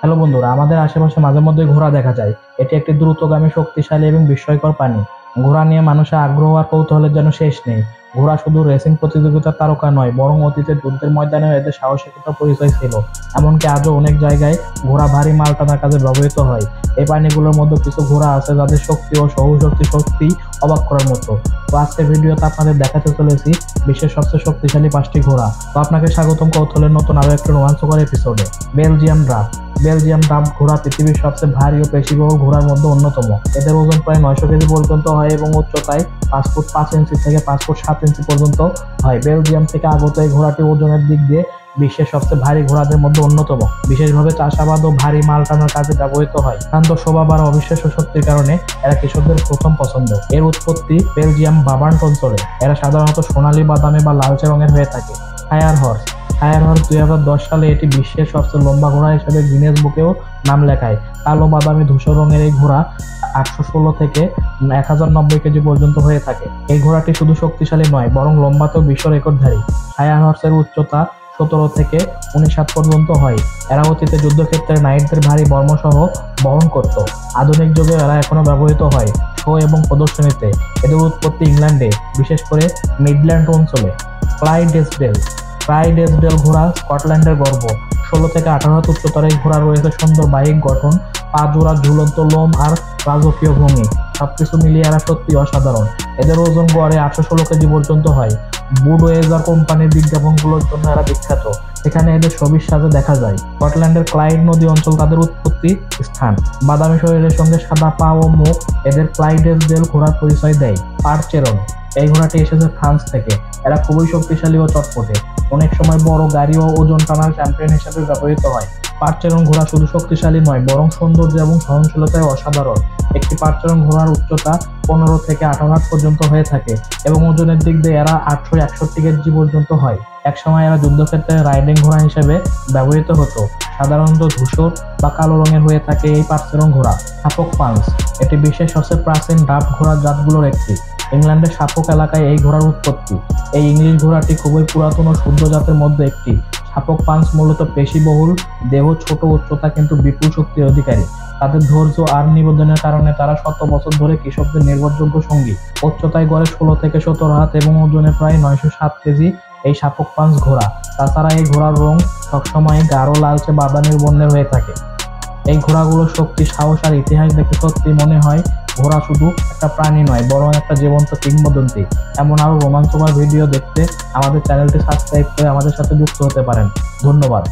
Hello বন্ধুরা, আমাদের আশেপাশে মাঝে মধ্যে ঘোড়া দেখা যায়। এটি একটি দ্রুতগামী, শক্তিশালী এবং বিস্ময়কর প্রাণী। ঘোড়া নিয়ে মানুষের আগ্রহ আর কৌতূহলের যেন শেষ নেই। ঘোড়া শুধু রেসিং প্রতিযোগিতার তারকা নয়, বরং অতীতে যুদ্ধের ময়দানেও এদের সাহসিকতার পরিচয় ছিল। এমনকি আজও অনেক জায়গায় ঘোড়া ভারী মাল টানার কাজে ব্যবহৃত হয়। এই প্রাণীগুলোর মধ্যে কিছু ঘোড়া আছে যাদের শক্তি ও সৌরশক্তি সত্যি অবাক করার মতো। তো আজকের ভিডিওতে আপনাদের দেখাতে চলেছি বিশ্বের সবচেয়ে শক্তিশালী 5টি ঘোড়া। তো আপনাকে স্বাগতম কৌতূহলের নতুন আরো একটা রোমাঞ্চকর এপিসোডে। Belgium draft. বেলজিয়াম ড্রাফট ঘোড়া পৃথিবীর সবচেয়ে ভারী ও পেশিবহুল ঘোড়ার মধ্যে অন্যতম। এদের ওজন প্রায় 900 কেজি পর্যন্ত হয় এবং উচ্চতায় 5 ফুট 5 ইঞ্চি থেকে 5 ফুট 7 ইঞ্চি পর্যন্ত হয়। বেলজিয়াম থেকে আগত এই ঘোড়াটি ওজনের দিক দিয়ে বিশ্বের সবচেয়ে ভারী ঘোড়াদের মধ্যে অন্যতম। বিশেষভাবে চাষাবাদ ও ভারী মাল টানার কাজে ব্যবহৃত হয়। শান্ত স্বভাব আর অবিশ্বাস্য শক্তির কারণে এরা কৃষকদের প্রথম পছন্দ। এর উৎপত্তি বেলজিয়াম বাভার্ন অঞ্চলে। এরা সাধারণত সোনালী, বাদামি বা লালচে রঙের হয়ে থাকে। Fire horse. ফায়ার হর্স 2010 সালে এটি বিশ্বের সবচেয়ে লম্বা ঘোড়া হিসেবে গিনেস বুকেও নাম লেখায়। কালো, বাদামি, ধূসর রঙের এই ঘোড়া 816 থেকে 1090 কেজি পর্যন্ত হয়ে থাকে। এই ঘোড়াটি শুধু শক্তিশালী নয়, বরং লম্বাতেও বিশ্ব রেকর্ডধারী। ফায়ার হর্সের উচ্চতা 17 থেকে 19 হাত পর্যন্ত হয়। এরা অতীতে যুদ্ধক্ষেত্রে নাইটদের ভারী বর্মসহ বহন করত। আধুনিক যুগে এরা এখনো ব্যবহৃত হয় শো এবং প্রদর্শনীতে। এদের উৎপত্তি ইংল্যান্ডে, বিশেষ করে মিডল্যান্ড অঞ্চলে। ক্লাইডেসডেল। ক্লাইডেসডেল ঘোড়া স্কটল্যান্ডের গর্ব। 16 থেকে 18 হাত উচ্চতার এই ঘোড়া রয়েছে সুন্দর বাহ্যিক গঠন, পা জোড়া, ঝুলন্ত লোম আর রাজকীয় ভঙ্গি। সবকিছু মিলিয়ে এরা সত্যি অসাধারণ। এদের ওজন গড়ে 816 কেজি পর্যন্ত হয়। বুডওয়েজার কোম্পানির বিজ্ঞাপনগুলোর জন্য এরা বিখ্যাত। এখানে এদের ছবির সাজে দেখা যায়। স্কটল্যান্ডের ক্লাইড নদী অঞ্চল তাদের উৎপত্তি স্থান। বাদামি শরীরের সঙ্গে সাদা পা ও মুখ এদের ক্লাইডেসডেল ঘোড়ার পরিচয় দেয়। পারচেরন। এই ঘোড়াটি এসেছে ফ্রান্স থেকে। এরা খুবই শক্তিশালী ও চটপটে। অনেক সময় বড় গাড়ি ও ওজন টানার চ্যাম্পিয়ন হিসেবে ব্যবহৃত হয়। পারচেরন ঘোড়া শুধু শক্তিশালী নয়, বরং সৌন্দর্য এবং সহনশীলতায় অসাধারণ। একটি পারচেরন ঘোড়ার উচ্চতা 15 থেকে 18 হাত পর্যন্ত হয়ে থাকে এবং ওজনের দিক দিয়ে এরা 861 কেজি পর্যন্ত হয়। একসময় এরা যুদ্ধক্ষেত্রে রাইডিং ঘোড়া হিসেবে ব্যবহৃত হতো। সাধারণত ধূসর বা কালো রঙের হয়ে থাকে এই পারচেরন ঘোড়া। সাপক পাঞ্চ। এটি বিশ্বের সবচেয়ে প্রাচীন ড্রাফট ঘোড়ার জাতগুলোর একটি। ইংল্যান্ডের সাপক এলাকায় এই ঘোড়ার উৎপত্তি। এই ইংলিশ ঘোড়াটি খুবই পুরাতন ও শুদ্ধ জাতের মধ্যে একটি। সাপক পাঞ্চ মূলত পেশিবহুল, দেহ ছোট, উচ্চতা কিন্তু বিপুল শক্তির অধিকারী। তাদের ধৈর্য আর নিবেদনের কারণে তারা শত বছর ধরে কৃষকদের নির্ভরযোগ্য সঙ্গী। উচ্চতায় গড়ে 16 থেকে 17 হাত এবং ওজনে প্রায় 907 কেজি এই সাপক পাঞ্চ ঘোড়া। তাছাড়া এই ঘোড়ার রং সবসময় গাঢ় লালচে বাদামির বর্ণের হয়ে থাকে। এই ঘোড়াগুলোর শক্তি, সাহস আর ইতিহাস দেখে সত্যি মনে হয় ঘোড়া শুধু একটা প্রাণী নয়, বরং একটা জীবন্ত কিংবদন্তি। এমন আরো রোমাঞ্চকর ভিডিও দেখতে আমাদের চ্যানেলটি সাবস্ক্রাইব করে আমাদের সাথে যুক্ত হতে পারেন। ধন্যবাদ।